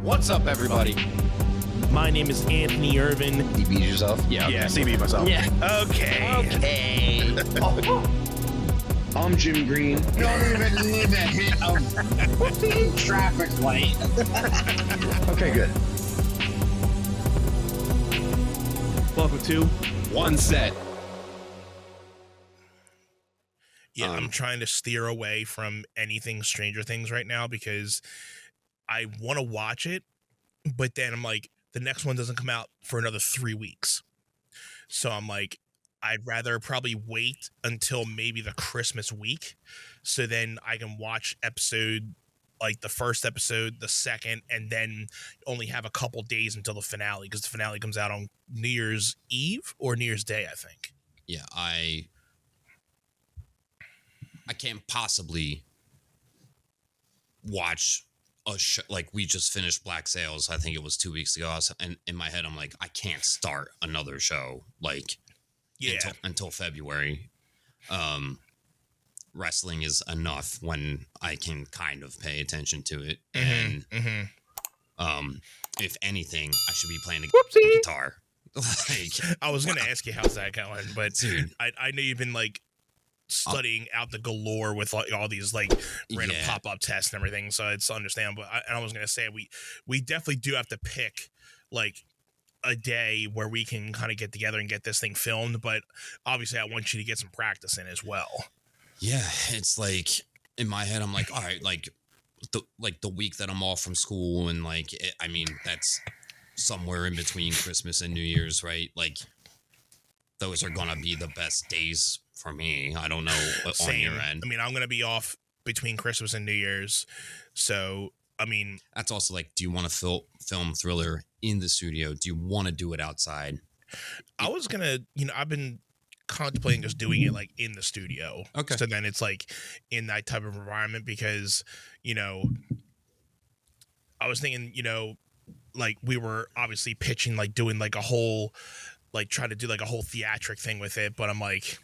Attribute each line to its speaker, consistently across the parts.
Speaker 1: What's up, everybody?
Speaker 2: My name is Anthony Irvin.
Speaker 1: You beat yourself?
Speaker 2: Yeah.
Speaker 3: Yeah, CB myself.
Speaker 2: Yeah. Okay.
Speaker 1: I'm Jim Green.
Speaker 4: Don't even need a hit of traffic light.
Speaker 1: Okay, good.
Speaker 2: Welcome to.
Speaker 1: One set.
Speaker 3: Yeah, I'm trying to steer away from anything Stranger Things right now because I want to watch it, but then I'm like, the next one doesn't come out for another 3 weeks. So I'm like, I'd rather probably wait until maybe the Christmas week, so then I can watch the first episode, the second, and then only have a couple days until the finale, because the finale comes out on New Year's Eve or New Year's Day, I think.
Speaker 5: Yeah, I can't possibly watch a show like we just finished Black Sails. I think it was 2 weeks ago. And in my head, I'm like, I can't start another show until February. Wrestling is enough when I can kind of pay attention to it. And if anything, I should be playing the guitar.
Speaker 3: I was gonna ask you how's that going, but
Speaker 5: dude,
Speaker 3: I know you've been like studying out the galore with like all these like random pop-up tests and everything, so it's understandable. I was gonna say we definitely do have to pick like a day where we can kind of get together and get this thing filmed, but obviously I want you to get some practice in as well.
Speaker 5: Yeah, it's like in my head I'm like, all right, like the week that I'm off from school, and like I mean that's somewhere in between Christmas and New Year's, right? Like those are gonna be the best days for me. I don't know on your end.
Speaker 3: I mean, I'm gonna be off between Christmas and New Year's, so I mean,
Speaker 5: that's also like, do you want to film Thriller in the studio? Do you want to do it outside?
Speaker 3: I was gonna, I've been contemplating just doing it like in the studio.
Speaker 5: Okay.
Speaker 3: So then it's like in that type of environment, because I was thinking, like we were obviously pitching like doing like a whole, like try to do like a whole theatric thing with it, but I'm like,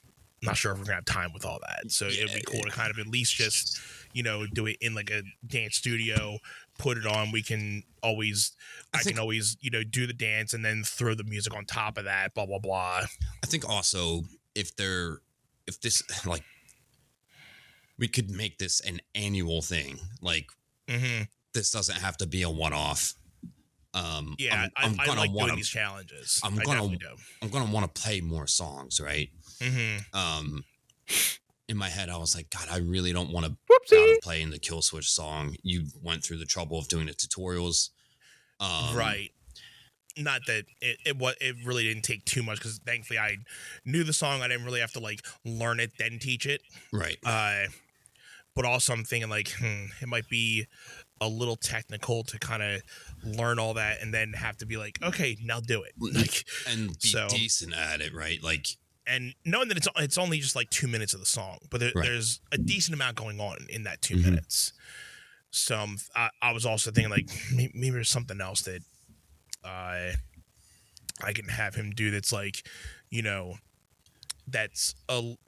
Speaker 3: not sure if we're gonna have time with all that. So it'd be cool to kind of at least just, do it in like a dance studio, put it on. We can always, I can always, do the dance and then throw the music on top of that, blah, blah, blah.
Speaker 5: I think also if this, like, we could make this an annual thing. Like, this doesn't have to be a one-off.
Speaker 3: I like doing these challenges.
Speaker 5: I'm gonna want to play more songs, right? In my head, I was like, God, I really don't want to play in the Kill Switch song. You went through the trouble of doing the tutorials,
Speaker 3: right? Not that it really didn't take too much, because thankfully I knew the song. I didn't really have to like learn it then teach it,
Speaker 5: right?
Speaker 3: But also I'm thinking like, it might be a little technical to kind of learn all that and then have to be like, okay, now do it, like,
Speaker 5: and be decent at it, right? Like,
Speaker 3: and knowing that it's only just like 2 minutes of the song, but there's a decent amount going on in that 2 minutes. So I was also thinking like maybe there's something else that I can have him do that's like, that's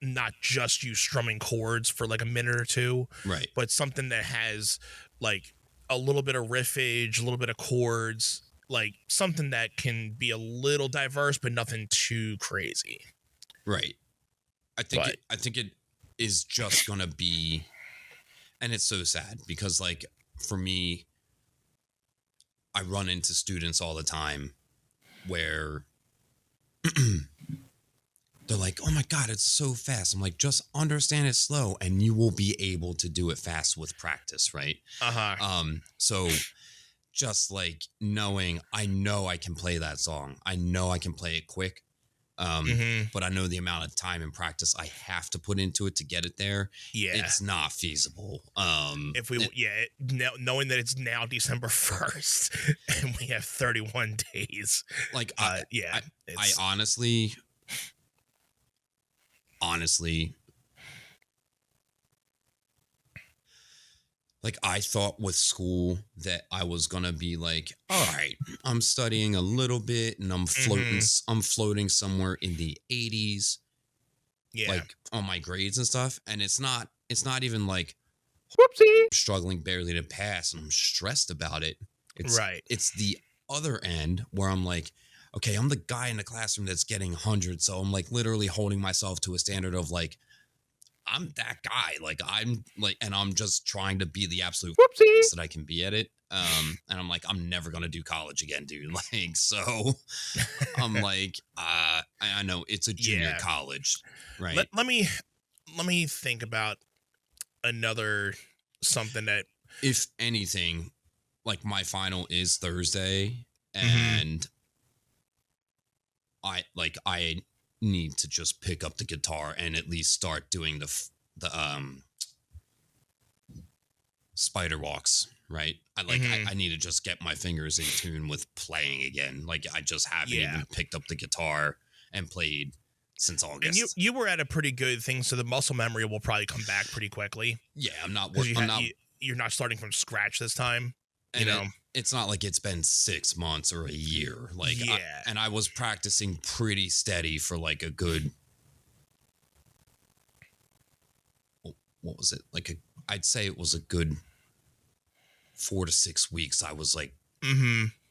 Speaker 3: not just you strumming chords for like a minute or two,
Speaker 5: right?
Speaker 3: But something that has like a little bit of riffage, a little bit of chords, like something that can be a little diverse, but nothing too crazy.
Speaker 5: Right. I think it is just gonna be, and it's so sad because like for me, I run into students all the time where they're like, oh my God, it's so fast. I'm like, just understand it's slow and you will be able to do it fast with practice, right? So just like knowing, I know I can play that song. I know I can play it quick. But I know the amount of time and practice I have to put into it to get it there. Yeah, it's not feasible.
Speaker 3: If we, knowing that it's now December 1st and we have 31 days, like,
Speaker 5: I honestly, like I thought with school that I was gonna be like, all right, I'm studying a little bit and I'm floating somewhere in the 80s, like on my grades and stuff. And it's not even like, whoopsie, I'm struggling barely to pass and I'm stressed about it.
Speaker 3: Right.
Speaker 5: It's the other end where I'm like, okay, I'm the guy in the classroom that's getting hundreds. So I'm like literally holding myself to a standard of like, I'm that guy. Like I'm like, and I'm just trying to be the absolute best that I can be at it. And I'm like, I'm never gonna do college again, dude. Like, so I'm like, I know it's a junior college, right?
Speaker 3: Let me think about another something that,
Speaker 5: If anything, like my final is Thursday, and I need to just pick up the guitar and at least start doing the spider walks, right? I need to just get my fingers in tune with playing again. Like I just haven't even picked up the guitar and played since August.
Speaker 3: And you were at a pretty good thing, so the muscle memory will probably come back pretty quickly.
Speaker 5: Yeah,
Speaker 3: you're not starting from scratch this time.
Speaker 5: And it's not like it's been 6 months or a year. Like, I was practicing pretty steady for like a good, what was it? Like I'd say it was a good 4 to 6 weeks. I was like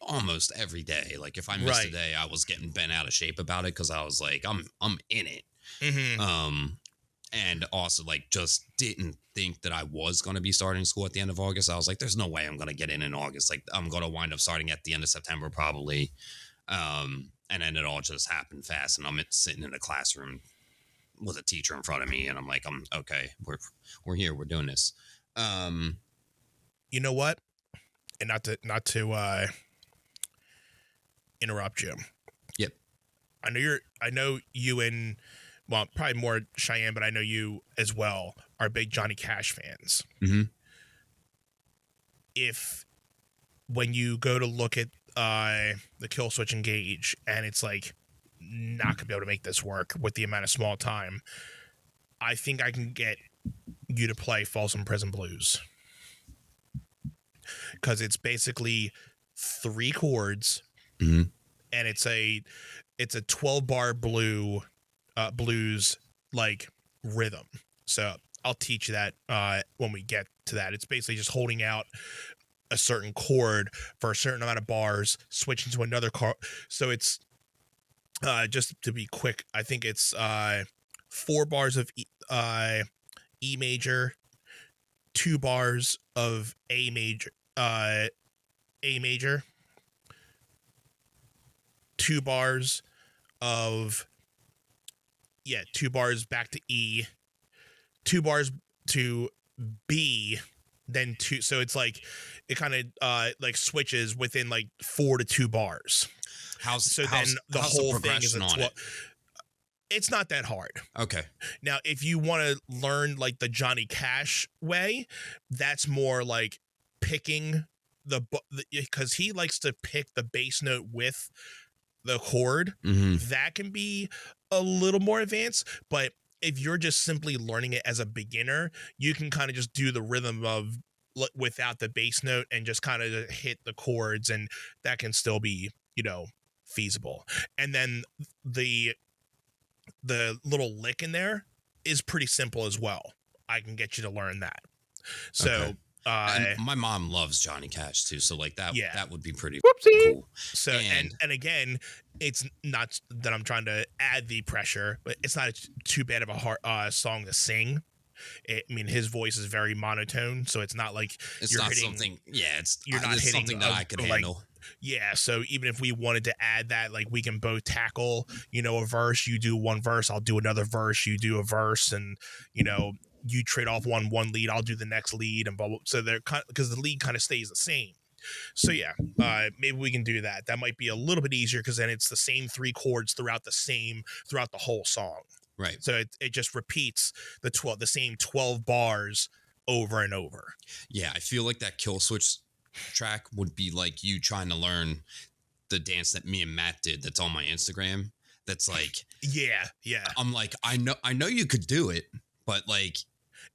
Speaker 5: almost every day. Like if I missed a day, I was getting bent out of shape about it because I was like, I'm in it. And also like just didn't think that I was going to be starting school at the end of August. I was like, there's no way I'm going to get in August. Like I'm going to wind up starting at the end of September probably. And then it all just happened fast. And I'm sitting in a classroom with a teacher in front of me. And I'm like, I'm okay. We're here. We're doing this.
Speaker 3: You know what? And not to interrupt you.
Speaker 5: Yep.
Speaker 3: I know you and, well, probably more Cheyenne, but I know you as well are big Johnny Cash fans. If when you go to look at the Kill Switch Engage and it's like not gonna be able to make this work with the amount of small time, I think I can get you to play Folsom Prison Blues, because it's basically 3 chords and it's a 12 bar blues like rhythm. So I'll teach you that when we get to that. It's basically just holding out a certain chord for a certain amount of bars, switching to another chord. So it's just to be quick, I think it's 4 bars of E major, 2 bars of A major, 2 bars of 2 bars back to E, 2 bars to B, then 2. So it's like it kind of like switches within like 4 to 2 bars.
Speaker 5: How's
Speaker 3: the whole thing is a 12. It's not that hard.
Speaker 5: Okay.
Speaker 3: Now, if you want to learn like the Johnny Cash way, that's more like picking because he likes to pick the bass note with the chord. That can be a little more advanced, but if you're just simply learning it as a beginner, you can kind of just do the rhythm of without the bass note and just kind of hit the chords, and that can still be, feasible. And then the little lick in there is pretty simple as well. I can get you to learn that. So
Speaker 5: okay. And my mom loves Johnny Cash too, so like that would be pretty cool.
Speaker 3: So and again, it's not that I'm trying to add the pressure, but it's not too bad of a hard song to sing. I mean, his voice is very monotone, so it's not like
Speaker 5: it's not hitting something. Yeah,
Speaker 3: you're not hitting
Speaker 5: something that I could handle.
Speaker 3: Yeah, so even if we wanted to add that, like we can both tackle, a verse. You do one verse, I'll do another verse. You do a verse, and you trade off one lead, I'll do the next lead, and blah, blah. So they're because the lead kind of stays the same. So yeah, maybe we can do that. That might be a little bit easier because then it's the same 3 chords throughout the whole song.
Speaker 5: Right.
Speaker 3: So it just repeats the same 12 bars over and over.
Speaker 5: Yeah, I feel like that Kill Switch track would be like you trying to learn the dance that me and Matt did that's on my Instagram. That's like
Speaker 3: yeah.
Speaker 5: I'm like, I know you could do it, but like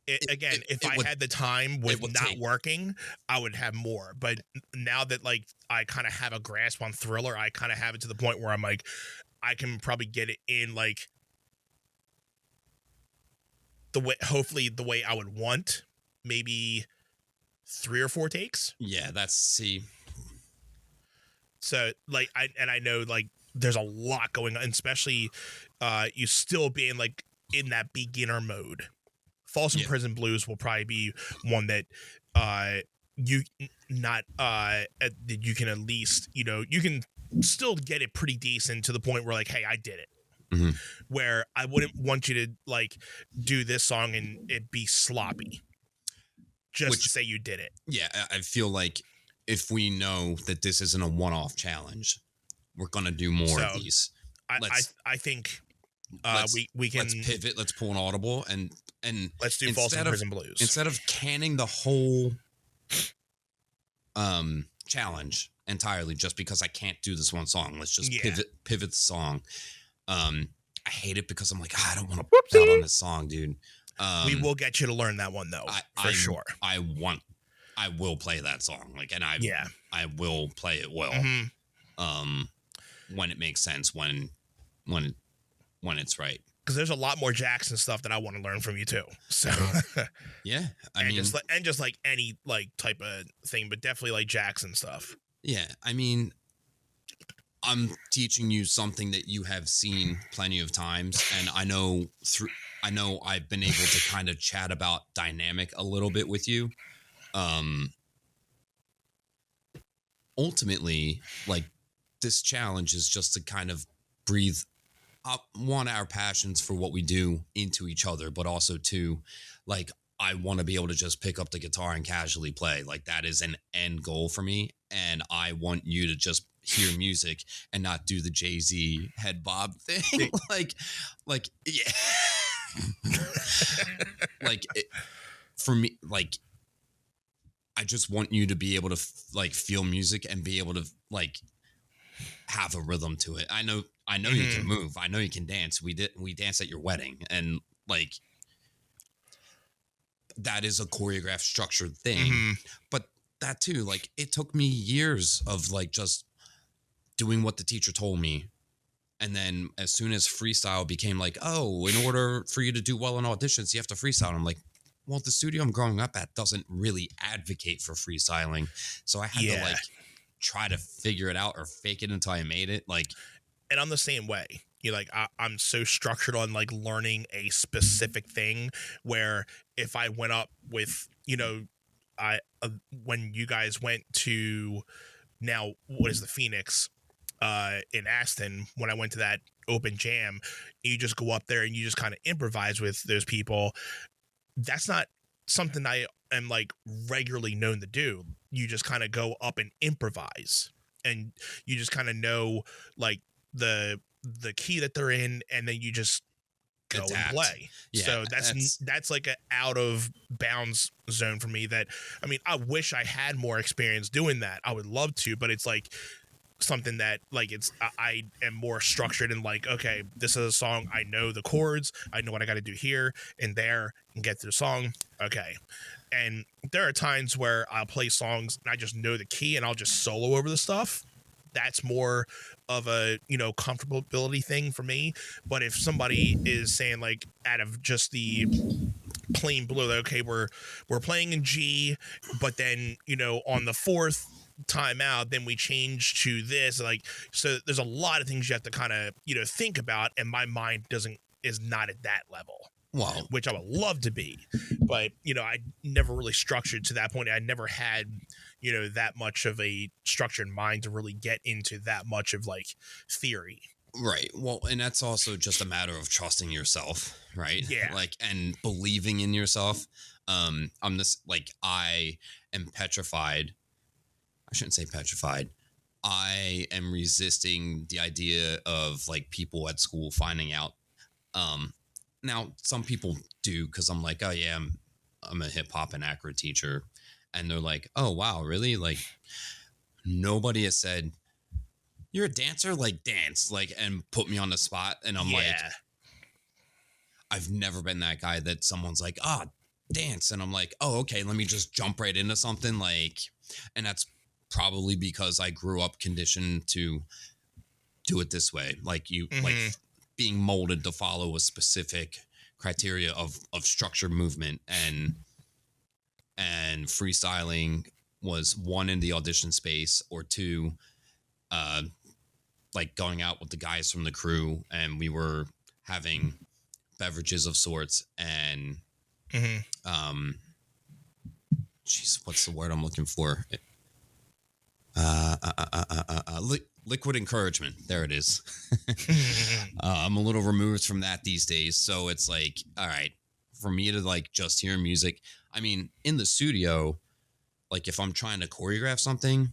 Speaker 3: if I had the time with not working, I would have more. But now that like I kind of have a grasp on Thriller, I kind of have it to the point where I'm like, I can probably get it in like hopefully the way I would want, maybe 3 or 4 takes.
Speaker 5: Yeah,
Speaker 3: So like I know like there's a lot going on, especially you still being like in that beginner mode. Folsom Prison Blues will probably be one that you not you can at least, you know, you can still get it pretty decent to the point where like, hey, I did it.
Speaker 5: Mm-hmm.
Speaker 3: Where I wouldn't want you to like do this song and it be sloppy just to say you did it.
Speaker 5: Yeah, I feel like if we know that this isn't a one-off challenge, we're gonna do more of these.
Speaker 3: I think we can
Speaker 5: let's pivot. Let's pull an audible and
Speaker 3: let's do Folsom Prison Blues
Speaker 5: instead of canning the whole challenge entirely just because I can't do this one song. Let's just pivot the song. I hate it because I'm like, I don't want to put out on this song, dude.
Speaker 3: We will get you to learn that one though, for sure.
Speaker 5: I will play that song, like, and I will play it well. When it makes sense, when it's right.
Speaker 3: Because there's a lot more Jackson stuff that I want to learn from you too. So
Speaker 5: yeah, I mean,
Speaker 3: just like any like type of thing, but definitely like Jackson stuff.
Speaker 5: Yeah, I mean, I'm teaching you something that you have seen plenty of times, and I know I've been able to kind of chat about dynamic a little bit with you. Ultimately, like, this challenge is just to kind of breathe up, one, our passions for what we do into each other, but also two, like, I want to be able to just pick up the guitar and casually play. Like, that is an end goal for me. And I want you to just hear music and not do the Jay-Z head bob thing. like, yeah. For me, like, I just want you to be able to feel music and be able to like have a rhythm to it. I know you can move. I know you can dance. We danced at your wedding, and like, that is a choreographed, structured thing. But that too, like, it took me years of like just doing what the teacher told me. And then as soon as freestyle became like, oh, in order for you to do well in auditions, you have to freestyle. And I'm like, well, the studio I'm growing up at doesn't really advocate for freestyling. So I had to like try to figure it out or fake it until I made it. Like,
Speaker 3: and I'm the same way. You know, like I'm so structured on like learning a specific thing where if I went up with, you know, when you guys went to now, what is the Phoenix in Aston, when I went to that open jam, you just go up there and you just kind of improvise with those people. That's not something I am like regularly known to do. You just kind of go up and improvise, and you just kind of know like the key that they're in, and then you just go and play. Yeah, so that's like an out of bounds zone for me. That, I mean, I wish I had more experience doing that. I would love to, but it's like something that like I am more structured and like, okay, this is a song, I know the chords, I know what I got to do here and there and get through the song. Okay. And there are times where I'll play songs and I just know the key and I'll just solo over the stuff. That's more of a, you know, comfortability thing for me. But if somebody is saying like out of just the plain blue, okay, we're playing in G, but then, you know, on the fourth time out, then we change to this, like, so there's a lot of things you have to kind of, you know, think about, and my mind is not at that level. Wow. Which I would love to be, but, you know, I never really structured to that point. I never had, you know, that much of a structured mind to really get into that much of like theory.
Speaker 5: Right. Well, and that's also just a matter of trusting yourself, right?
Speaker 3: Yeah.
Speaker 5: Like, and believing in yourself. I am petrified. I shouldn't say petrified. I am resisting the idea of like people at school finding out. Now some people do, because I'm like, oh yeah, I'm a hip hop and acro teacher, and they're like, oh wow, really? Like, nobody has said you're a dancer, like dance, like, and put me on the spot, and I'm like, I've never been that guy that someone's like, dance, and I'm like, oh okay, let me just jump right into something, like, and that's probably because I grew up conditioned to do it this way, like like being molded to follow a specific criteria of structured movement, and freestyling was one, in the audition space, or two, like going out with the guys from the crew, and we were having beverages of sorts, and jeez, what's the word I'm looking for? Liquid encouragement. There it is. I'm a little removed from that these days, so it's like, all right, for me to like just hear music. I mean, in the studio, like if I'm trying to choreograph something,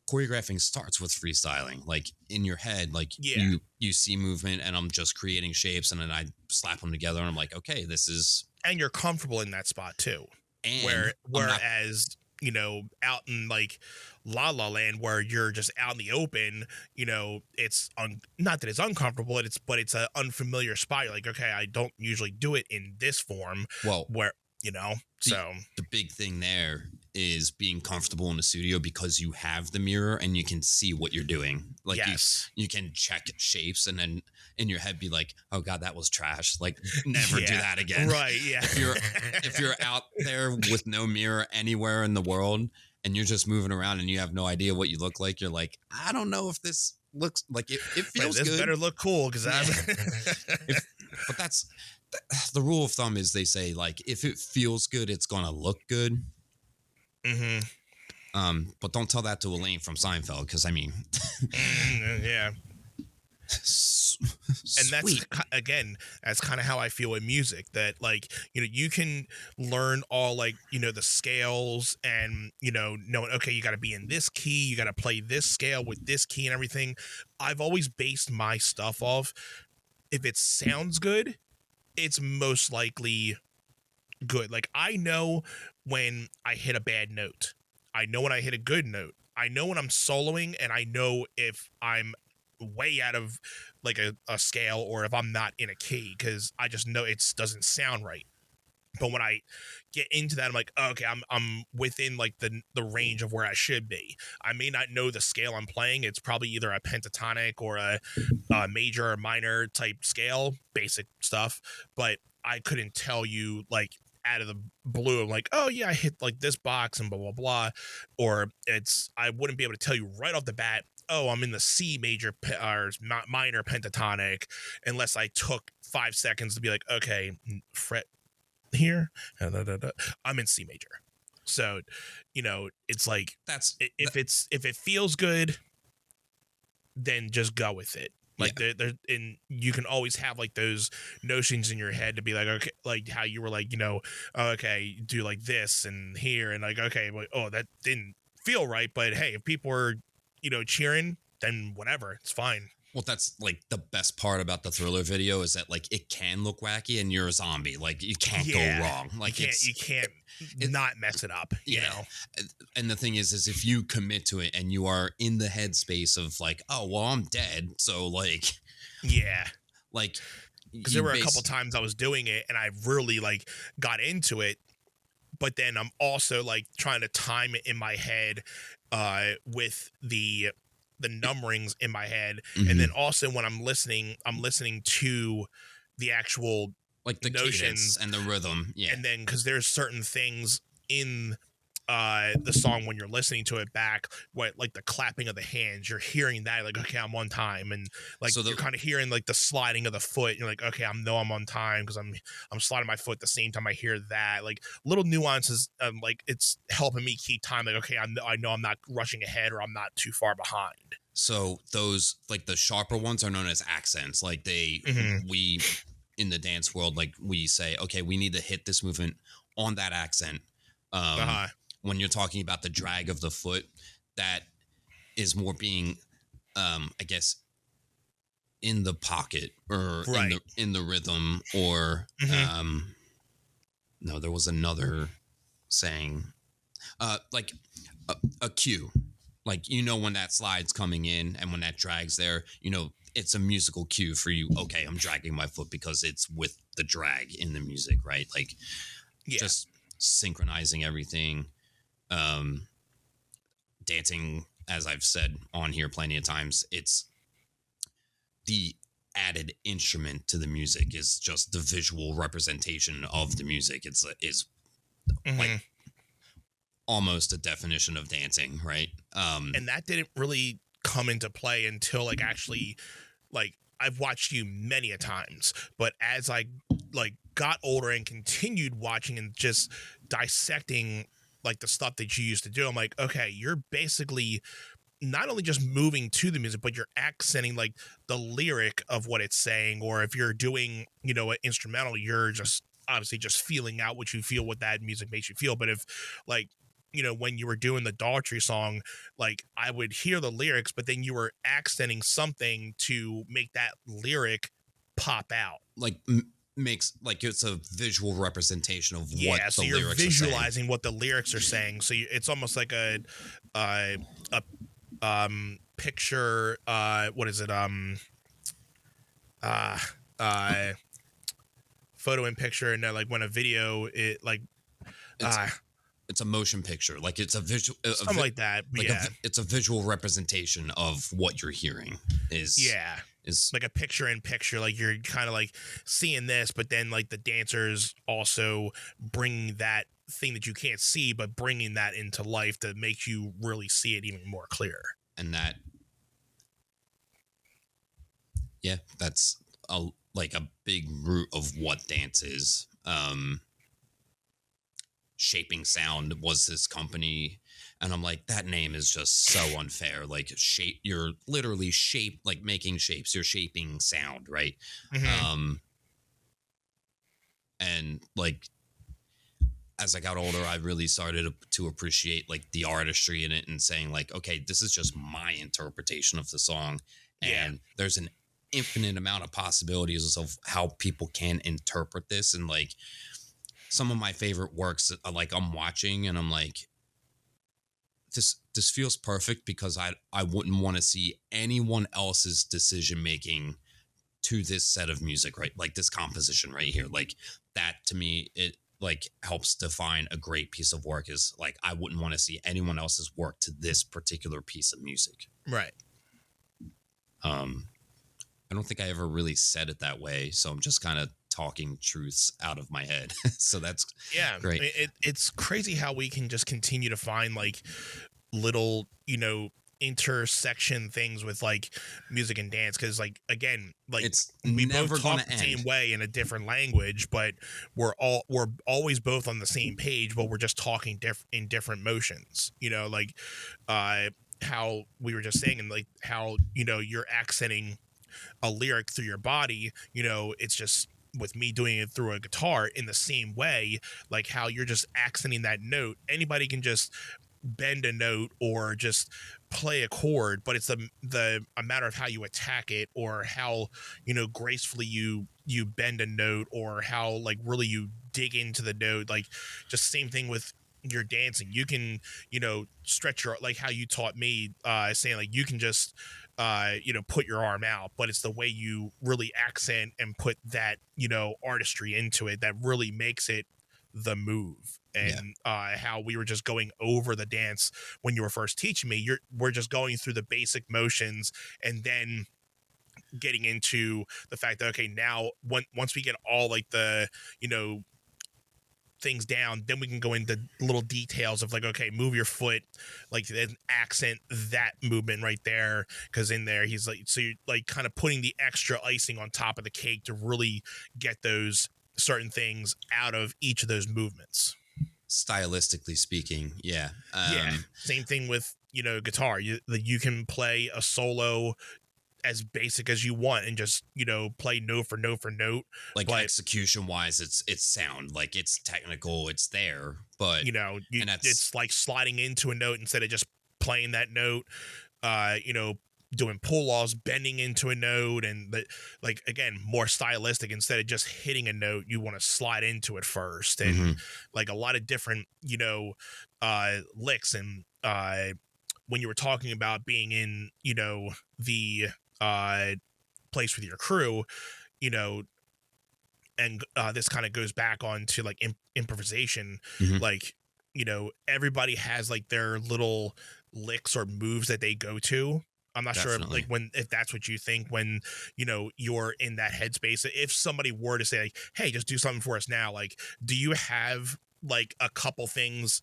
Speaker 5: choreographing starts with freestyling. Like in your head, like you see movement, and I'm just creating shapes, and then I slap them together, and I'm like, okay, this is.
Speaker 3: And you're comfortable in that spot too.
Speaker 5: And
Speaker 3: whereas you know, out in like La La Land, where you're just out in the open, you know, it's not that it's uncomfortable, but it's an unfamiliar spot. You're like, okay, I don't usually do it in this form.
Speaker 5: Well,
Speaker 3: where you know, so
Speaker 5: the big thing there is being comfortable in the studio because you have the mirror and you can see what you're doing. Like you can check shapes and then in your head be like, oh God, that was trash. Like never do that again.
Speaker 3: Right. Yeah.
Speaker 5: If you're out there with no mirror anywhere in the world and you're just moving around and you have no idea what you look like, you're like, I don't know if this looks like it feels good.
Speaker 3: This better look cool because
Speaker 5: but that's the rule of thumb is they say like if it feels good, it's gonna look good. But don't tell that to Elaine from Seinfeld, because I mean,
Speaker 3: yeah. And that's again, that's kind of how I feel in music. That like, you know, you can learn all like, you know, the scales and you know, knowing okay, you got to be in this key, you got to play this scale with this key and everything. I've always based my stuff off if it sounds good, it's most likely good. Like I know when I hit a bad note. I know when I hit a good note. I know when I'm soloing, and I know if I'm way out of like a scale or if I'm not in a key, because I just know it doesn't sound right. But when I get into that, I'm like, oh, okay, I'm within like the range of where I should be. I may not know the scale I'm playing. It's probably either a pentatonic or a major or minor type scale, basic stuff. But I couldn't tell you like out of the blue, I'm like, oh yeah, I hit like this box and blah blah blah, or I wouldn't be able to tell you right off the bat, oh, I'm in the C major or minor pentatonic, unless I took 5 seconds to be like, okay, fret here, I'm in C major. So, you know, it's like if it feels good, then just go with it. Like and you can always have like those notions in your head to be like, okay, like how you were like, you know, okay, do like this and here and like, okay, well, oh, that didn't feel right, but hey, if people are, you know, cheering, then whatever, it's fine.
Speaker 5: Well, that's like the best part about the Thriller video is that like it can look wacky and you're a zombie. Like you can't go wrong. Like
Speaker 3: you can't not mess it up, you know?
Speaker 5: And the thing is if you commit to it and you are in the headspace of like, oh, well, I'm dead. So like, like,
Speaker 3: because there were a couple times I was doing it and I really like got into it, but then I'm also like trying to time it in my head with the numberings in my head, and then also when I'm listening to the actual
Speaker 5: like the notions and the rhythm,
Speaker 3: and then because there's certain things in the song when you're listening to it back, what like the clapping of the hands, you're hearing that like, okay, I'm on time, and like so you're kind of hearing like the sliding of the foot, you're like, okay, I'm on time because I'm sliding my foot at the same time I hear that, like little nuances, like it's helping me keep time, like okay, I know I'm not rushing ahead or I'm not too far behind.
Speaker 5: So those like the sharper ones are known as accents, like we in the dance world, like we say, okay, we need to hit this movement on that accent. When you're talking about the drag of the foot, that is more being, I guess, in the pocket or in the rhythm, or no, there was another saying, like a cue, like you know when that slide's coming in and when that drag's there, you know it's a musical cue for you. Okay, I'm dragging my foot because it's with the drag in the music, right? Like just synchronizing everything. Dancing, as I've said on here plenty of times, it's the added instrument to the music is just the visual representation of the music. Is like almost a definition of dancing, right?
Speaker 3: And that didn't really come into play until like actually like I've watched you many a times, but as I like got older and continued watching and just dissecting like the stuff that you used to do, I'm like, okay, you're basically not only just moving to the music, but you're accenting like the lyric of what it's saying. Or if you're doing, you know, an instrumental, you're just obviously just feeling out what you feel, what that music makes you feel. But if like, you know, when you were doing the Daughtry song, like I would hear the lyrics, but then you were accenting something to make that lyric pop out.
Speaker 5: Like makes like it's a visual representation of what
Speaker 3: so
Speaker 5: the
Speaker 3: you're
Speaker 5: lyrics are
Speaker 3: visualizing
Speaker 5: saying.
Speaker 3: what the lyrics are saying. So it's almost like a picture, what is it? Photo and picture. And like when a video, it like,
Speaker 5: it's a motion picture. Like it's a visual,
Speaker 3: something like that.
Speaker 5: Like
Speaker 3: yeah.
Speaker 5: it's a visual representation of what you're hearing is
Speaker 3: like a picture in picture. Like you're kind of like seeing this, but then like the dancers also bring that thing that you can't see, but bringing that into life to make you really see it even more clear.
Speaker 5: And that, yeah, that's like a big root of what dance is. Shaping Sound was this company, and I'm like, that name is just so unfair. Like you're literally like making shapes. You're shaping sound, right?
Speaker 3: Mm-hmm.
Speaker 5: And like as I got older, I really started to appreciate like the artistry in it and saying like, okay, this is just my interpretation of the song, and there's an infinite amount of possibilities of how people can interpret this. And like some of my favorite works, like I'm watching and I'm like, this feels perfect because I wouldn't want to see anyone else's decision making to this set of music, right? Like this composition right here, like that to me, it like helps define a great piece of work. Is like I wouldn't want to see anyone else's work to this particular piece of music.
Speaker 3: Right.
Speaker 5: I don't think I ever really said it that way, so I'm just kind of talking truths out of my head. So that's great.
Speaker 3: It's crazy how we can just continue to find like little, you know, intersection things with like music and dance, because like again, like
Speaker 5: it's
Speaker 3: we
Speaker 5: never
Speaker 3: both talk the same way in a different language, but we're always both on the same page, but we're just talking in different motions, you know, like how we were just saying, and like how, you know, you're accenting a lyric through your body, you know, it's just with me doing it through a guitar in the same way, like how you're just accenting that note. Anybody can just bend a note or just play a chord, but it's a matter of how you attack it, or how, you know, gracefully you bend a note, or how like really you dig into the note. Like just same thing with your dancing. You can, you know, stretch your, like how you taught me, saying like you can just you know, put your arm out, but it's the way you really accent and put that, you know, artistry into it that really makes it the move. And how we were just going over the dance when you were first teaching me, we're just going through the basic motions and then getting into the fact that, okay, now once we get all like the, you know, things down, then we can go into little details of like, okay, move your foot, like then accent that movement right there, because in there he's like, so you're like kind of putting the extra icing on top of the cake to really get those certain things out of each of those movements.
Speaker 5: Stylistically speaking,
Speaker 3: same thing with, you know, guitar. You can play a solo as basic as you want and just, you know, play note for note for note.
Speaker 5: Like execution wise, it's sound, like it's technical, it's there, but
Speaker 3: you know, it's like sliding into a note instead of just playing that note. You know, doing pull-offs, bending into a note, and like again, more stylistic. Instead of just hitting a note, you want to slide into it first, and like a lot of different, you know, licks. And when you were talking about being in, you know, the place with your crew, you know, and this kind of goes back on to like improvisation, like, you know, everybody has like their little licks or moves that they go to. I'm not sure if that's what you think when, you know, you're in that headspace. If somebody were to say like, hey, just do something for us now, like, do you have like a couple things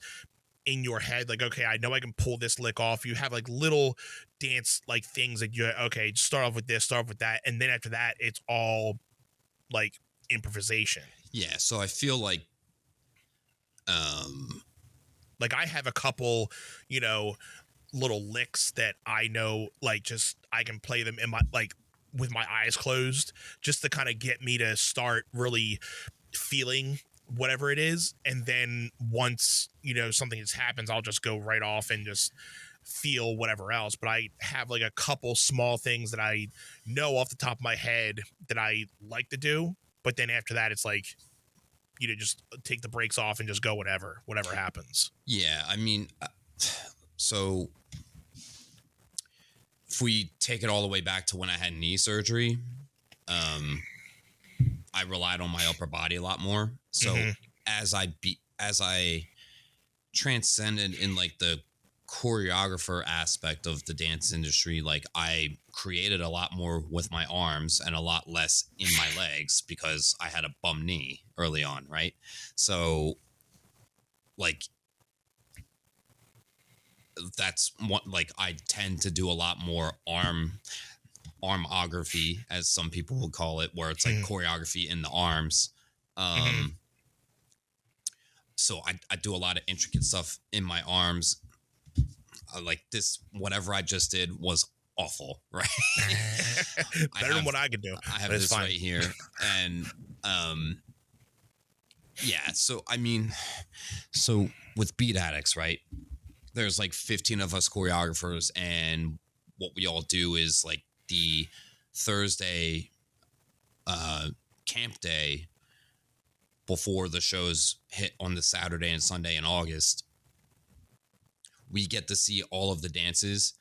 Speaker 3: in your head, like, okay, I know I can pull this lick off. You have like little dance like things that you okay, start off with this, start off with that, and then after that, it's all like improvisation.
Speaker 5: Yeah, so I feel like
Speaker 3: I have a couple, little licks that I know, like, just I can play them in my like with my eyes closed, just to kind of get me to start really feeling whatever it is. And then once something just happens, I'll just go right off and just feel whatever else. But I have like a couple small things that I know off the top of my head that I like to do, but then after that it's like just take the brakes off and just go whatever happens.
Speaker 5: Yeah, I mean, so if we take it all the way back to when I had knee surgery, I relied on my upper body a lot more. So as I transcended in like the choreographer aspect of the dance industry, like I created a lot more with my arms and a lot less in my legs because I had a bum knee early on, right? So like that's what, like, I tend to do a lot more armography, as some people will call it, where it's like choreography in the arms. So I do a lot of intricate stuff in my arms. Like this, whatever I just did was awful, right?
Speaker 3: Better than what I could do.
Speaker 5: I have this right here. And yeah, so I mean, so with Beat Addicts, right? There's like 15 of us choreographers, and what we all do is like the Thursday camp day before the shows hit on the Saturday and Sunday in August, we get to see all of the dances,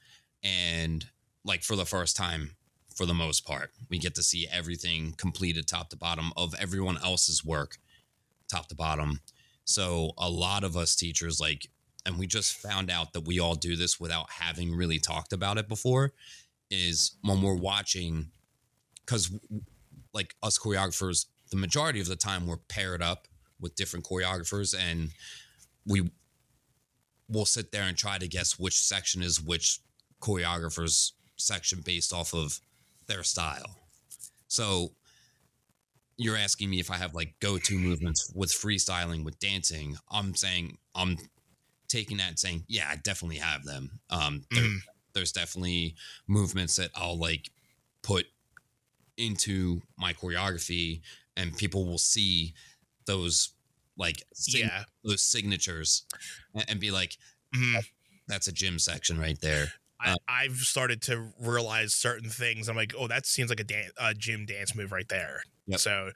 Speaker 5: and like for the first time, for the most part, we get to see everything completed top to bottom of everyone else's work top to bottom. So a lot of us teachers, like, and we just found out that we all do this without having really talked about it before, is when we're watching, because like us choreographers, the majority of the time we're paired up with different choreographers, and we'll sit there and try to guess which section is which choreographer's section based off of their style. So you're asking me if I have like go-to movements with freestyling, with dancing. I'm taking that and saying, yeah, I definitely have them. There's definitely movements that I'll like put into my choreography, and people will see those like those signatures and be like, that's a gym section right there.
Speaker 3: I've started to realize certain things. I'm like, oh, that seems like a gym dance move right there. Yep. So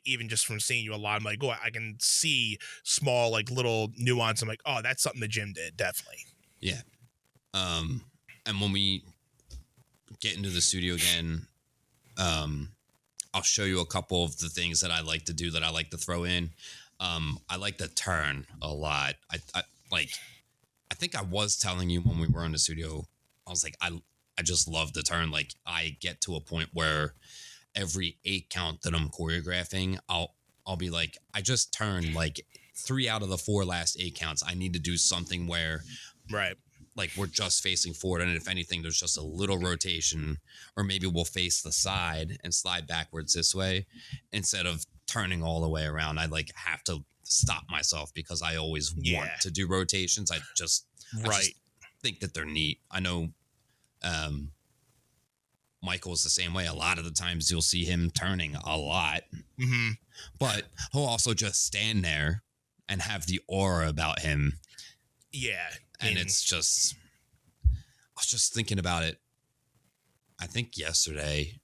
Speaker 3: even just from seeing you a lot, I'm like, oh, I can see small, like little nuance. I'm like, oh, that's something the gym did. Definitely.
Speaker 5: Yeah. And when we get into the studio again, I'll show you a couple of the things that I like to do, that I like to throw in. I like to turn a lot. I think I was telling you when we were in the studio, I was like, I just love to turn. Like, I get to a point where every 8 count that I'm choreographing, I'll be like, I just turned like 3 out of the 4 last 8 counts. I need to do something where,
Speaker 3: right,
Speaker 5: like we're just facing forward, and if anything, there's just a little rotation, or maybe we'll face the side and slide backwards this way instead of turning all the way around. I like have to stop myself because I always want to do rotations. I just think that they're neat. I know Michael's the same way. A lot of the times you'll see him turning a lot, but he'll also just stand there and have the aura about him.
Speaker 3: Yeah.
Speaker 5: And it's just, I was just thinking about it, I think yesterday,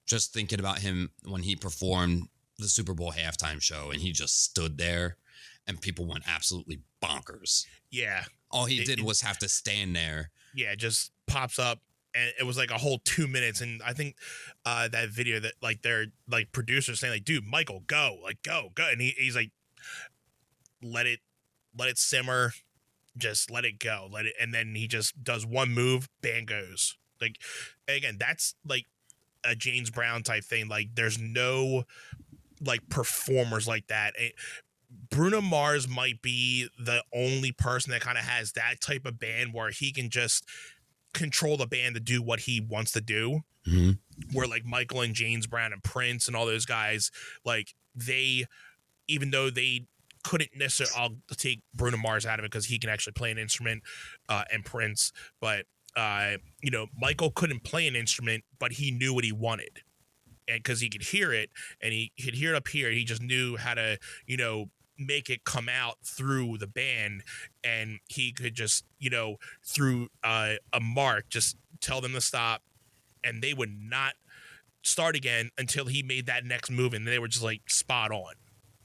Speaker 5: just thinking about him when he performed the Super Bowl halftime show, and he just stood there and people went absolutely bonkers.
Speaker 3: Yeah.
Speaker 5: All he did was have to stand there.
Speaker 3: Yeah, it just pops up, and it was like a whole 2 minutes. And I think that video that like they're like producers saying like, dude, Michael, go, like go. And he's like, let it simmer. Just let it go, and then he just does one move, bang goes. Like, again, that's like a James Brown type thing. Like, there's no like performers like that. Bruno Mars might be the only person that kind of has that type of band where he can just control the band to do what he wants to do.
Speaker 5: Mm-hmm.
Speaker 3: Where like Michael and James Brown and Prince and all those guys, like they, even though they couldn't necessarily, I'll take Bruno Mars out of it because he can actually play an instrument, and Prince, but you know, Michael couldn't play an instrument, but he knew what he wanted, and because he could hear it, and he could hear it up here, he just knew how to, you know, make it come out through the band, and he could just, you know, through a mark, just tell them to stop, and they would not start again until he made that next move, and they were just like spot on,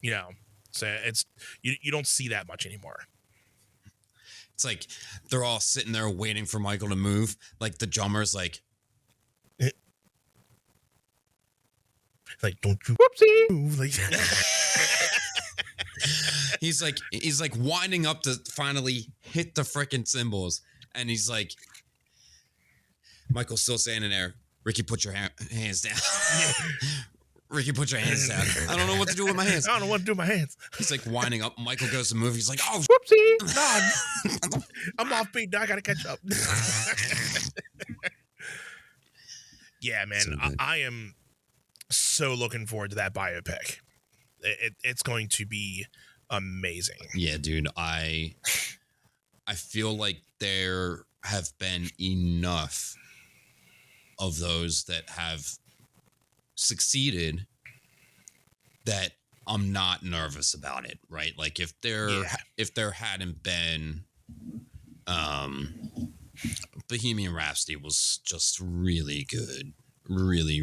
Speaker 3: you know. So it's you don't see that much anymore.
Speaker 5: It's like they're all sitting there waiting for Michael to move. Like the drummer's like,
Speaker 3: don't you whoopsie move like.
Speaker 5: he's like winding up to finally hit the freaking cymbals, and he's like, Michael's still standing there. Ricky, put your hands down. Ricky, put your hands down. I don't know what to do with my hands.
Speaker 3: I don't know what to do with my hands.
Speaker 5: He's like winding up. Michael goes to move. He's like, oh,
Speaker 3: whoopsie. No, I'm off beat. Now I got to catch up. Yeah, man.
Speaker 5: So
Speaker 3: I am so looking forward to that biopic. It's going to be amazing.
Speaker 5: Yeah, dude. I feel like there have been enough of those that have succeeded that I'm not nervous about it, right? Like if there hadn't been Bohemian Rhapsody was just really good. Really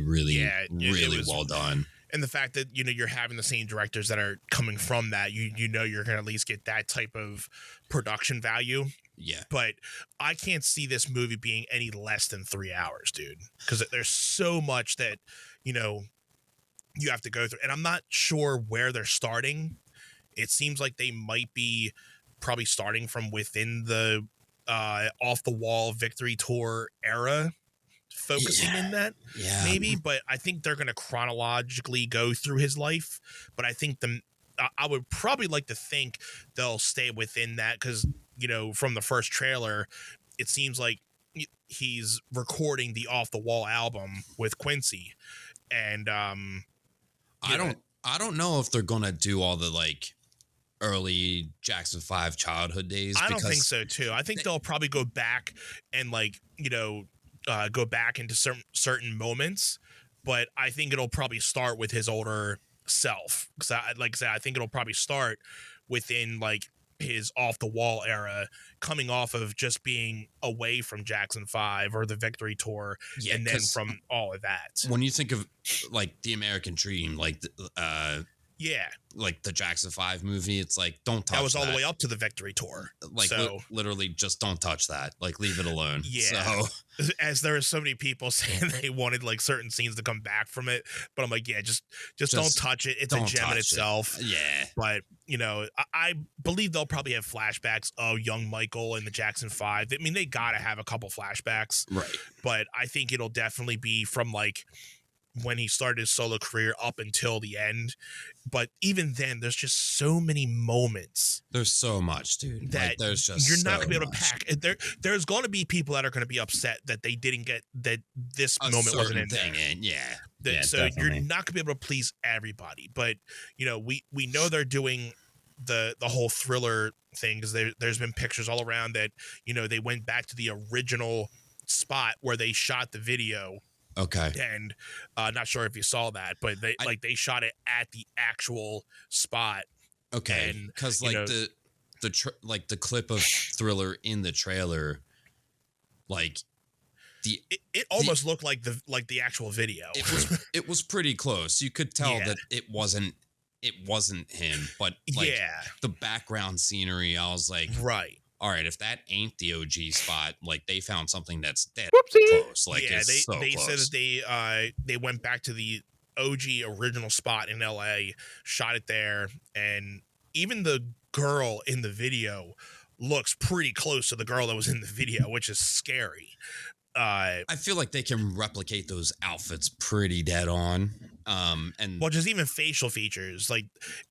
Speaker 5: well done.
Speaker 3: And the fact that, you know, you're having the same directors that are coming from that, you know you're going to at least get that type of production value.
Speaker 5: Yeah.
Speaker 3: But I can't see this movie being any less than 3 hours, dude, because there's so much that, you know, you have to go through. And I'm not sure where they're starting. It seems like they might be probably starting from within the Off the Wall Victory Tour era, focusing in that, maybe. But I think they're going to chronologically go through his life. But I think I would probably like to think they'll stay within that because, you know, from the first trailer, it seems like he's recording the Off the Wall album with Quincy. And
Speaker 5: I don't know if they're gonna do all the like early Jackson 5 childhood days.
Speaker 3: I don't think so too. I think they'll probably go back and, like, you know, go back into certain moments, but I think it'll probably start with his older self. Because like I said, I think it'll probably start within like his Off the Wall era, coming off of just being away from Jackson 5 or the Victory Tour, and then from all of that.
Speaker 5: When you think of like the American Dream, like
Speaker 3: yeah,
Speaker 5: like the Jackson 5 movie, it's like, don't touch
Speaker 3: that. Was all the way up to the Victory Tour.
Speaker 5: Like,
Speaker 3: so,
Speaker 5: literally just don't touch that. Like, leave it alone.
Speaker 3: Yeah. So, as there are so many people saying they wanted like certain scenes to come back from it, but I'm like, yeah, just don't touch it. It's a gem in itself.
Speaker 5: Yeah.
Speaker 3: But, you know, I believe they'll probably have flashbacks of young Michael and the Jackson 5. I mean, they got to have a couple flashbacks.
Speaker 5: Right.
Speaker 3: But I think it'll definitely be from like when he started his solo career up until the end. But even then, there's just so many moments.
Speaker 5: There's so much, dude.
Speaker 3: That
Speaker 5: like, there's just
Speaker 3: you're not
Speaker 5: so
Speaker 3: gonna be able
Speaker 5: much.
Speaker 3: to pack. There's going to be people that are going to be upset that they didn't get that this moment wasn't in there.
Speaker 5: Yeah.
Speaker 3: So
Speaker 5: definitely.
Speaker 3: you're not gonna be able to please everybody. But, you know, we know they're doing the whole Thriller thing because there's been pictures all around that, you know, they went back to the original spot where they shot the video.
Speaker 5: Okay.
Speaker 3: And not sure if you saw that, but they shot it at the actual spot.
Speaker 5: Okay. Because like the clip of Thriller in the trailer, like
Speaker 3: it almost looked like the actual video.
Speaker 5: It was pretty close. You could tell that it wasn't him, but like the background scenery, I was like,
Speaker 3: right.
Speaker 5: All right, if that ain't the OG spot, like they found something that's dead close. Like,
Speaker 3: yeah,
Speaker 5: it's so
Speaker 3: they
Speaker 5: close.
Speaker 3: said that they went back to the OG original spot in LA, shot it there, and even the girl in the video looks pretty close to the girl that was in the video, which is scary.
Speaker 5: I feel like they can replicate those outfits pretty dead on. And
Speaker 3: well, just even facial features, like,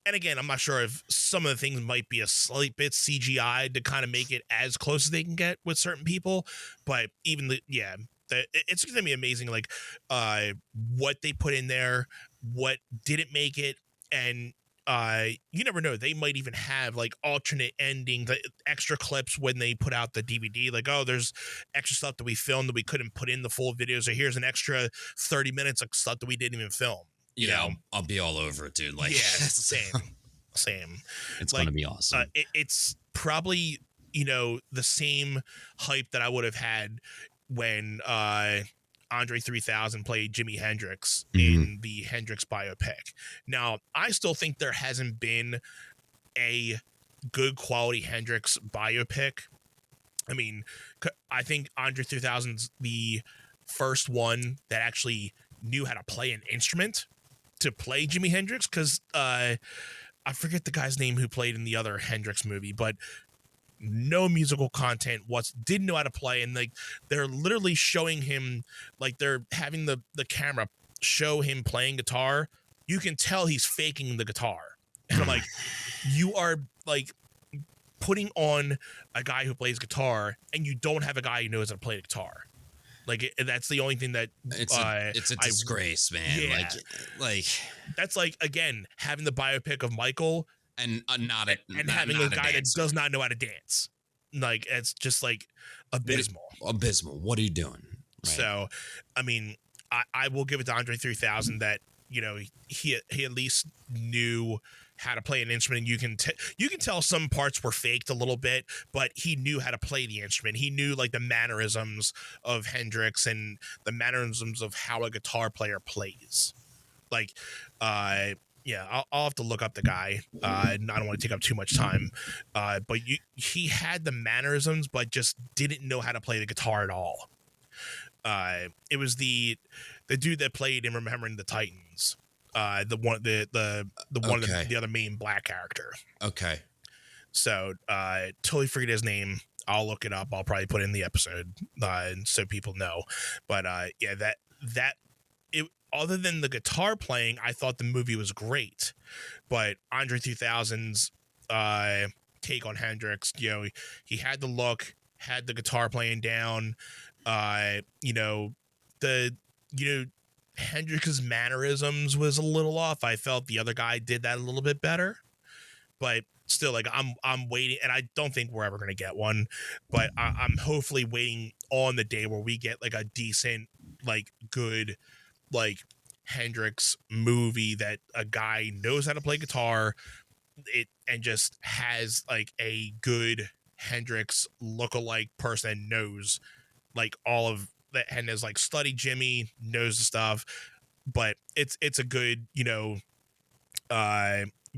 Speaker 3: and again, I'm not sure if some of the things might be a slight bit CGI to kind of make it as close as they can get with certain people, but even it's going to be amazing, like, what they put in there, what didn't make it, and you never know, they might even have like alternate endings, the extra clips when they put out the DVD, like, oh, there's extra stuff that we filmed that we couldn't put in the full video, so here's an extra 30 minutes of stuff that we didn't even film. You know?
Speaker 5: I'll be all over it, dude. Like,
Speaker 3: yeah, same.
Speaker 5: It's
Speaker 3: like,
Speaker 5: gonna be awesome.
Speaker 3: It's probably, you know, the same hype that I would have had when Andre 3000 played Jimi Hendrix in the Hendrix biopic. Now, I still think there hasn't been a good quality Hendrix biopic. I mean, I think Andre 3000's the first one that actually knew how to play an instrument to play Jimi Hendrix, because I forget the guy's name who played in the other Hendrix movie, but no musical content, didn't know how to play, and like they're literally showing him, like they're having the camera show him playing guitar. You can tell he's faking the guitar, and I'm like, you are like putting on a guy who plays guitar, and you don't have a guy who knows how to play the guitar. Like that's the only thing that
Speaker 5: it's a disgrace, man.
Speaker 3: Yeah.
Speaker 5: Like
Speaker 3: that's like, again, having the biopic of Michael
Speaker 5: and
Speaker 3: having a guy that does not know how to dance. Like, it's just like abysmal.
Speaker 5: What are you doing? Right.
Speaker 3: So, I mean, I will give it to Andre 3000 that, you know, he at least knew how to play an instrument. You can tell some parts were faked a little bit, but he knew how to play the instrument. He knew like the mannerisms of Hendrix and the mannerisms of how a guitar player plays. Like, yeah, I'll have to look up the guy. I don't want to take up too much time. But he had the mannerisms, but just didn't know how to play the guitar at all. It was the dude that played in Remembering the Titans. The other main black character.
Speaker 5: Okay.
Speaker 3: So totally forget his name. I'll look it up. I'll probably put it in the episode so people know. But yeah, that it. Other than the guitar playing, I thought the movie was great. But Andre 3000's take on Hendrix, you know, he had the look, had the guitar playing down. Hendrix's mannerisms was a little off. I felt the other guy did that a little bit better. But still, like, I'm waiting, and I don't think we're ever going to get one. But I'm hopefully waiting on the day where we get like a decent, like, good, like, Hendrix movie that a guy knows how to play guitar and just has like a good Hendrix lookalike person that knows like all of that and has like studied Jimmy, knows the stuff. But it's a good, you know,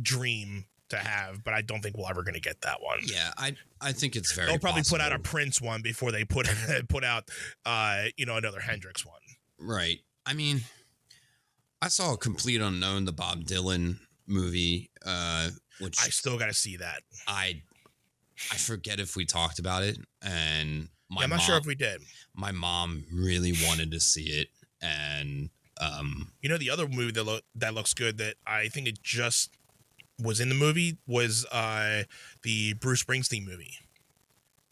Speaker 3: dream to have, but I don't think we're ever going to get that one.
Speaker 5: Yeah, I think it's very
Speaker 3: They'll probably
Speaker 5: possible.
Speaker 3: put out a Prince one before they put out another Hendrix one.
Speaker 5: Right. I mean, I saw a Complete Unknown, the Bob Dylan movie, which
Speaker 3: I still got to see that.
Speaker 5: I forget if we talked about it, and
Speaker 3: I'm not sure if we did.
Speaker 5: My mom really wanted to see it, and
Speaker 3: the other movie that looks good that I think it just was in the movie was the Bruce Springsteen movie.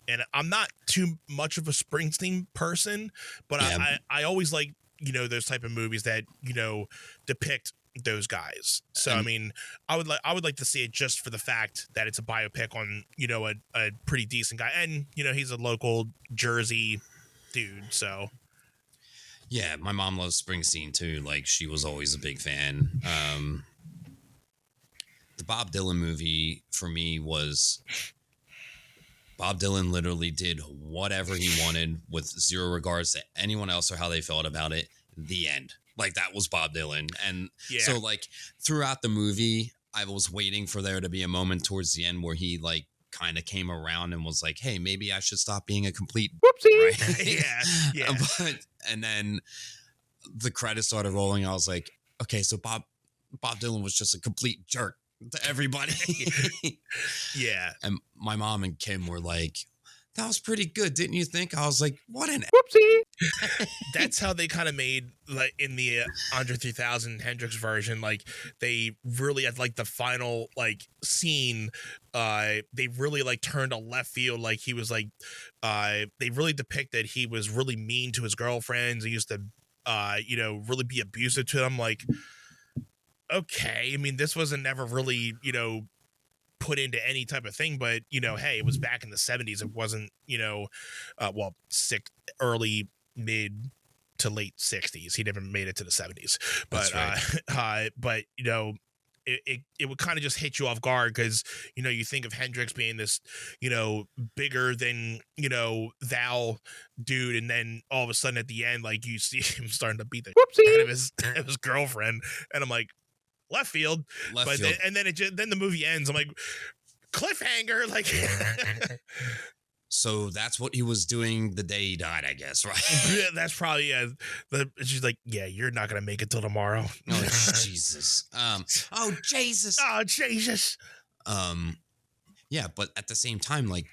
Speaker 3: And I'm not too much of a Springsteen person, but yeah. I always like, those type of movies that, depict those guys. So, I mean, I would like to see it just for the fact that it's a biopic on, a pretty decent guy. And, he's a local Jersey dude. So.
Speaker 5: Yeah, my mom loves Springsteen too. Like, she was always a big fan. The Bob Dylan movie for me was Bob Dylan literally did whatever he wanted with zero regards to anyone else or how they felt about it. The end. Like, that was Bob Dylan. And so, like, throughout the movie, I was waiting for there to be a moment towards the end where he, like, kind of came around and was like, hey, maybe I should stop being a complete whoopsie. Right? Yeah. And then the credits started rolling. I was like, okay, so Bob Dylan was just a complete jerk to everybody.
Speaker 3: Yeah.
Speaker 5: And my mom and Kim were like, that was pretty good, didn't you think? I was like, what an whoopsie.
Speaker 3: That's how they kind of made, like, in the Andre 3000 Hendrix version, like, they really had, like, the final, like, scene, they really, like, turned a left field, like, he was, like, they really depicted he was really mean to his girlfriends. He used to, really be abusive to them, like, okay, I mean, this wasn't never really, put into any type of thing, but, hey, it was back in the 70s. It wasn't, early, mid to late 60s. He never made it to the 70s, but right. But it would kind of just hit you off guard, because you think of Hendrix being this bigger than thou dude, and then all of a sudden at the end, like, you see him starting to beat the out of his girlfriend, and I'm like, left field. And then then the movie ends. I'm like, cliffhanger, like.
Speaker 5: So that's what he was doing the day he died, I guess, right?
Speaker 3: Yeah, that's probably she's like, yeah, you're not gonna make it till tomorrow.
Speaker 5: Oh, Jesus. Oh, Jesus.
Speaker 3: Oh, Jesus.
Speaker 5: Yeah, but at the same time, like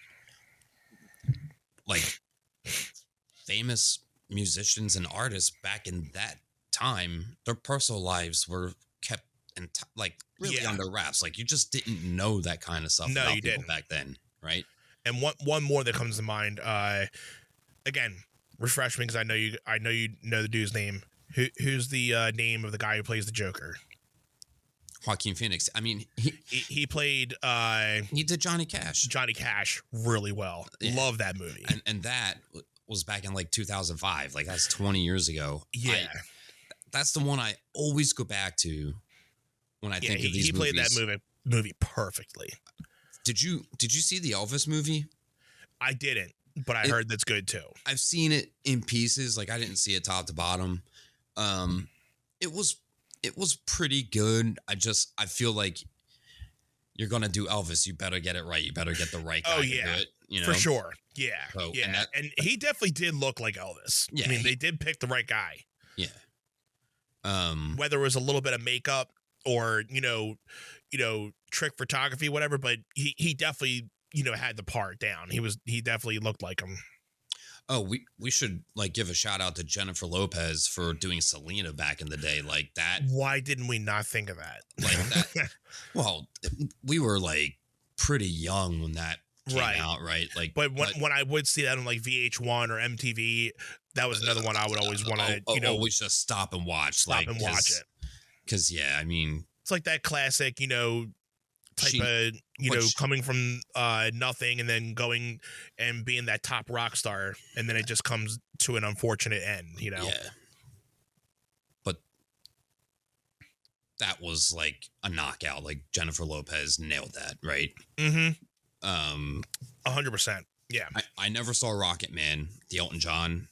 Speaker 5: famous musicians and artists back in that time, their personal lives were kept really under wraps. Like, you just didn't know that kind of stuff.
Speaker 3: No,
Speaker 5: about
Speaker 3: you
Speaker 5: people
Speaker 3: didn't
Speaker 5: back then, right?
Speaker 3: And one more that comes to mind. Again, refresh me, because I know you know the dude's name. Who's the name of the guy who plays the Joker?
Speaker 5: Joaquin Phoenix. I mean,
Speaker 3: he played.
Speaker 5: He did Johnny Cash.
Speaker 3: Johnny Cash really well. Yeah. Love that movie.
Speaker 5: And that was back in like 2005. Like, that's 20 years ago.
Speaker 3: Yeah,
Speaker 5: that's the one I always go back to when I think of these movies. He
Speaker 3: played that movie perfectly.
Speaker 5: Did you see the Elvis movie?
Speaker 3: I didn't, but I heard that's good too.
Speaker 5: I've seen it in pieces. Like, I didn't see it top to bottom. It was pretty good. I feel like you're gonna do Elvis, you better get it right. You better get the right guy. Oh yeah, to do it,
Speaker 3: for sure. Yeah,
Speaker 5: so,
Speaker 3: yeah. And he definitely did look like Elvis. Yeah, I mean, they did pick the right guy.
Speaker 5: Yeah.
Speaker 3: Whether it was a little bit of makeup or trick photography, whatever, but he definitely had the part down. He definitely looked like him.
Speaker 5: Oh, we should like give a shout out to Jennifer Lopez for doing Selena back in the day, like that.
Speaker 3: Why didn't we not think of that?
Speaker 5: Like that. Well, we were like pretty young when that came out, right? Like,
Speaker 3: but when I would see that on like VH1 or MTV, that was another one I would always want to
Speaker 5: always just stop and watch, watch it. Because I mean,
Speaker 3: it's like that classic, type of coming from nothing and then going and being that top rock star, and then it just comes to an unfortunate end.
Speaker 5: Yeah. But that was like a knockout. Like, Jennifer Lopez nailed that, right?
Speaker 3: 100%. Yeah.
Speaker 5: I never saw Rocket Man, the Elton John.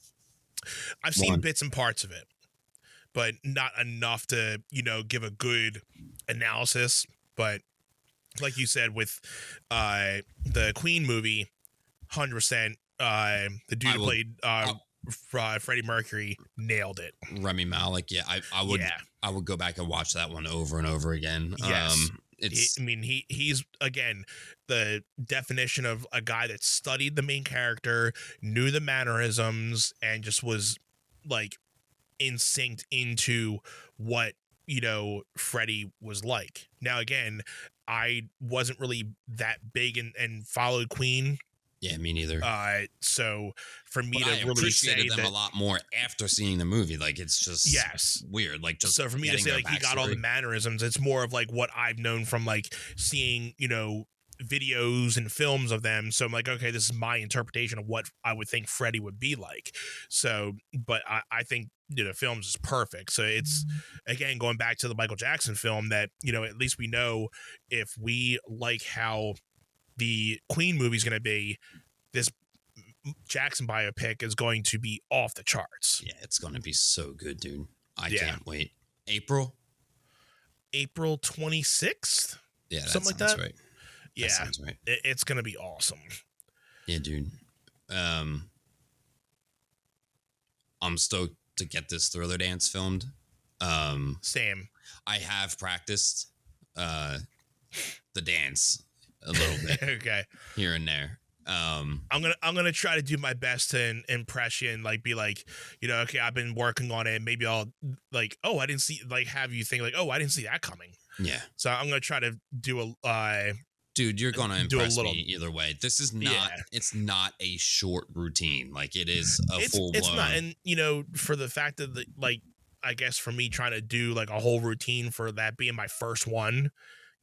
Speaker 3: I've seen bits and parts of it, but not enough to, give a good analysis. But like you said, with the Queen movie, 100%, the dude who played Freddie Mercury nailed it.
Speaker 5: Rami Malek, yeah, I would go back and watch that one over and over again.
Speaker 3: Yes. He's again the definition of a guy that studied the main character, knew the mannerisms, and just was like synced into what Freddie was like. Now again, I wasn't really that big and followed Queen.
Speaker 5: Yeah, me neither.
Speaker 3: So for me
Speaker 5: I appreciated them a lot more after seeing the movie. Like, it's just weird. Like, just
Speaker 3: so for me to say like he got all the mannerisms, it's more of like what I've known from like seeing videos and films of them. So I'm like, okay, this is my interpretation of what I would think Freddie would be like. So, but I think films is perfect. So it's again going back to the Michael Jackson film that at least we know if we like how the Queen movie is going to be, this Jackson biopic is going to be off the charts.
Speaker 5: Yeah, it's going to be so good, dude. I can't wait. April 26th. Yeah,
Speaker 3: something like that.
Speaker 5: Right.
Speaker 3: Yeah,
Speaker 5: that sounds right.
Speaker 3: It's going to be awesome.
Speaker 5: Yeah, dude. I'm stoked to get this Thriller dance filmed.
Speaker 3: Same.
Speaker 5: I have practiced the dance a little bit.
Speaker 3: Okay.
Speaker 5: Here and there.
Speaker 3: I'm gonna try to do my best to impress you and like be like, okay, I've been working on it. Maybe I'll like, oh, I didn't see, like, have you think like, oh, I didn't see that coming.
Speaker 5: Yeah.
Speaker 3: So I'm gonna try to do a
Speaker 5: dude, you're gonna impress
Speaker 3: little,
Speaker 5: me either way. This is not. It's not a short routine. Like it is a full blown.
Speaker 3: It's not, and for the fact that like, I guess for me trying to do like a whole routine for that being my first one,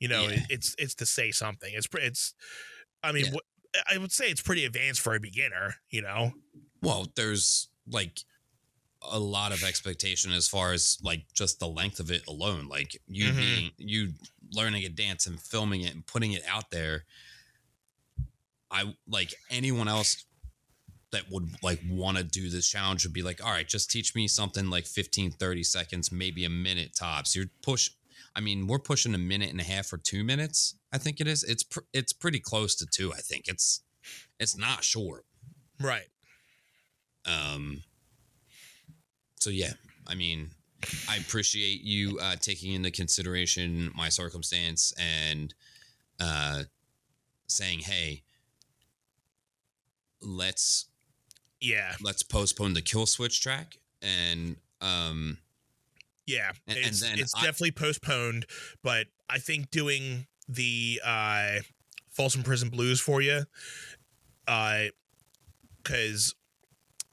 Speaker 3: it's to say something. I mean, I would say it's pretty advanced for a beginner,
Speaker 5: Well, there's like a lot of expectation as far as like just the length of it alone. Like you learning a dance and filming it and putting it out there. I like anyone else that would like want to do this challenge would be like, all right, just teach me something like 15, 30 seconds, maybe a minute tops. We're pushing a minute and a half or 2 minutes. I think it is. It's pretty close to 2. I think it's not short.
Speaker 3: Right.
Speaker 5: So yeah, I mean, I appreciate you taking into consideration my circumstance and saying, hey, let's postpone the kill switch track and
Speaker 3: it's
Speaker 5: then
Speaker 3: definitely postponed, but I think doing the Folsom Prison Blues for you, because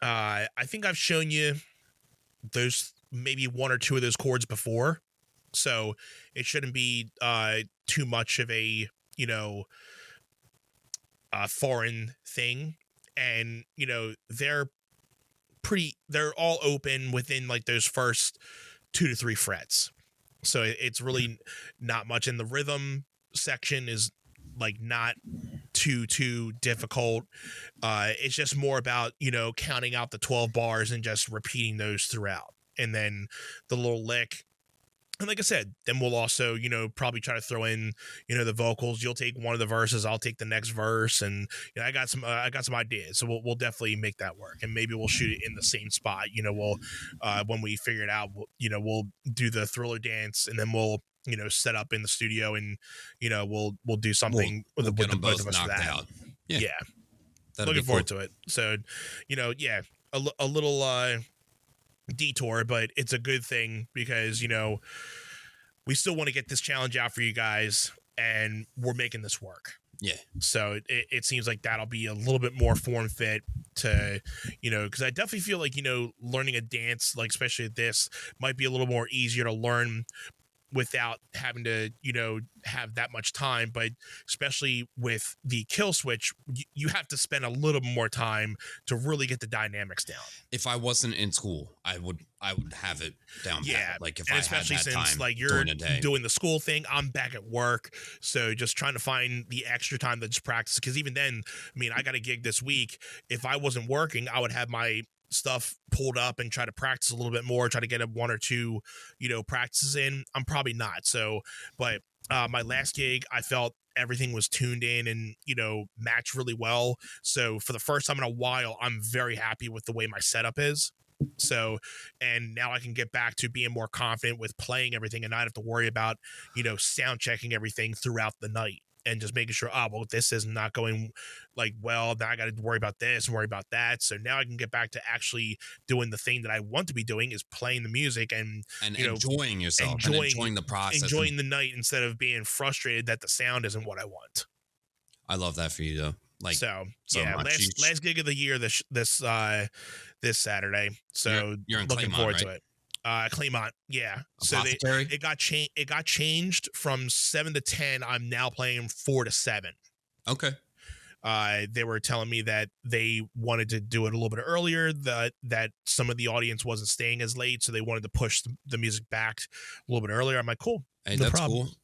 Speaker 3: I think I've shown you those, maybe 1 or 2 of those chords before, so it shouldn't be too much of a foreign thing. And they're all open within like those first 2 to 3 frets, so it's really not much. In the rhythm section is like not too difficult. It's just more about counting out the 12 bars and just repeating those throughout, and then the little lick. And like I said, then we'll also, probably try to throw in, the vocals. You'll take one of the verses, I'll take the next verse, and I got some ideas. So we'll definitely make that work, and maybe we'll shoot it in the same spot. We'll when we figure it out, we'll do the Thriller dance, and then we'll set up in the studio, and we'll do something with the both of us for that.
Speaker 5: Out.
Speaker 3: Yeah. Looking forward to it. So, a little detour, but it's a good thing because we still want to get this challenge out for you guys, and we're making this work.
Speaker 5: Yeah.
Speaker 3: So it seems like that'll be a little bit more form fit to, because I definitely feel like, learning a dance, like especially this, might be a little more easier to learn without having to, have that much time. But especially with the kill switch, you have to spend a little more time to really get the dynamics down.
Speaker 5: If I wasn't in school, I would have it down.
Speaker 3: Yeah.
Speaker 5: Pat. Like if
Speaker 3: and
Speaker 5: I
Speaker 3: especially
Speaker 5: had that
Speaker 3: since
Speaker 5: time
Speaker 3: like you're
Speaker 5: the
Speaker 3: doing the school thing, I'm back at work. So just trying to find the extra time to just practice. Cause even then, I mean, I got a gig this week. If I wasn't working, I would have my stuff pulled up and try to practice a little bit more, try to get 1 or 2, practices in. I'm probably not. So, but my last gig, I felt everything was tuned in and, matched really well. So for the first time in a while, I'm very happy with the way my setup is. So, and now I can get back to being more confident with playing everything and not have to worry about, sound checking everything throughout the night. And just making sure, this is not going like well. Now I got to worry about this and worry about that. So now I can get back to actually doing the thing that I want to be doing, is playing the music and
Speaker 5: enjoying yourself, enjoying the process,
Speaker 3: enjoying the night instead of being frustrated that the sound isn't what I want.
Speaker 5: I love that for you though. Like so
Speaker 3: yeah,
Speaker 5: much.
Speaker 3: last gig of the year this Saturday. So
Speaker 5: you're in
Speaker 3: looking
Speaker 5: Claymont,
Speaker 3: forward
Speaker 5: right?
Speaker 3: to it. Claymont, yeah.
Speaker 5: Apothecary?
Speaker 3: So it got changed from 7 to 10. I'm now playing 4 to 7.
Speaker 5: Okay.
Speaker 3: They were telling me that they wanted to do it a little bit earlier, that some of the audience wasn't staying as late, so they wanted to push the music back a little bit earlier. I'm like, cool.
Speaker 5: Hey,
Speaker 3: no
Speaker 5: that's
Speaker 3: problem.
Speaker 5: cool.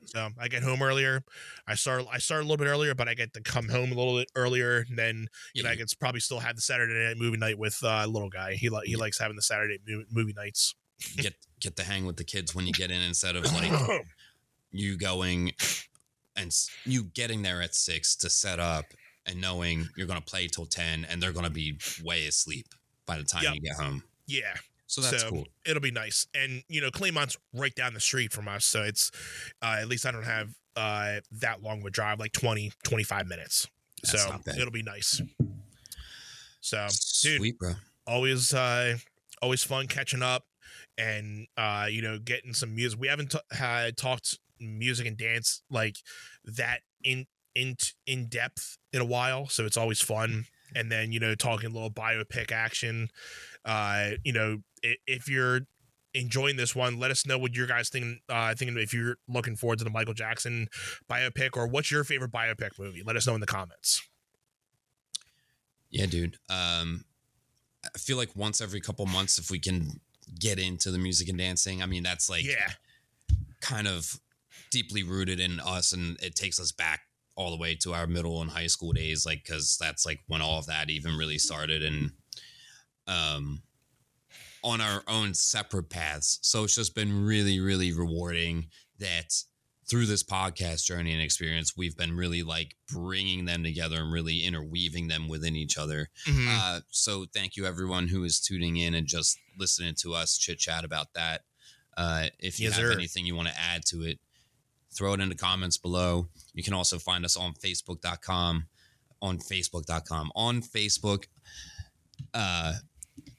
Speaker 3: So I get home earlier. I start a little bit earlier, but I get to come home a little bit earlier. And then I can probably still have the Saturday night movie night with little guy. He likes having the Saturday movie nights.
Speaker 5: Get to hang with the kids when you get in, instead of like you going and you getting there at 6 to set up and knowing you're going to play till 10 and they're going to be way asleep by the time you get home.
Speaker 3: Yeah.
Speaker 5: So that's cool.
Speaker 3: It'll be nice. And, Claymont's right down the street from us. So it's, at least I don't have that long of a drive, like 20, 25 minutes.
Speaker 5: That's
Speaker 3: so
Speaker 5: not bad.
Speaker 3: it'll be nice. So,
Speaker 5: Sweet,
Speaker 3: dude,
Speaker 5: bro.
Speaker 3: always fun catching up and getting some music. We haven't had talked music and dance like that in depth in a while, so it's always fun. And then talking a little biopic action. If you're enjoying this one, let us know what you guys thinking if you're looking forward to the Michael Jackson biopic, or what's your favorite biopic movie. Let us know in the comments.
Speaker 5: Yeah, dude. I feel like once every couple months, if we can get into the music and dancing, I mean, that's like kind of deeply rooted in us, and it takes us back all the way to our middle and high school days, like, because that's like when all of that even really started, and on our own separate paths. So it's just been really, really rewarding that through this podcast journey and experience, we've been really like bringing them together and really interweaving them within each other.
Speaker 3: Mm-hmm.
Speaker 5: So thank you everyone who is tuning in and just listening to us chit chat about that. If you have anything you want to add to it, throw it in the comments below. You can also find us on Facebook.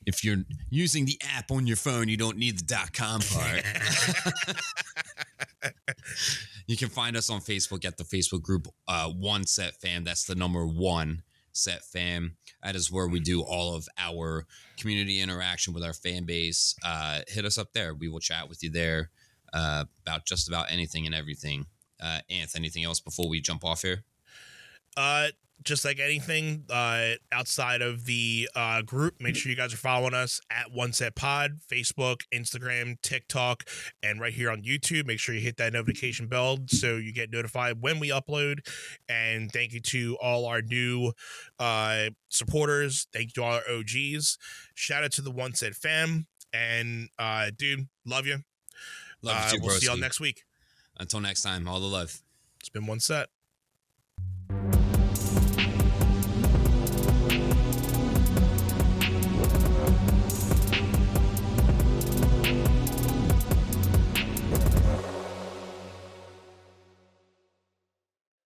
Speaker 5: If you're using the app on your phone, you don't need the .com part. You can find us on Facebook at the Facebook group One Set Fam. That's the number 1 Set Fam. That is where we do all of our community interaction with our fan base. Hit us up there. We will chat with you there about just about anything and everything. Anth, anything else before we jump off here?
Speaker 3: Just like anything outside of the group, make sure you guys are following us at One Set Pod, Facebook, Instagram, TikTok, and right here on YouTube. Make sure you hit that notification bell so you get notified when we upload. And thank you to all our new supporters. Thank you to all our OGs. Shout out to the One Set fam. And dude, love you.
Speaker 5: Love you too,
Speaker 3: we'll see y'all
Speaker 5: broski.
Speaker 3: next week.
Speaker 5: Until next time, all the love.
Speaker 3: It's been One Set.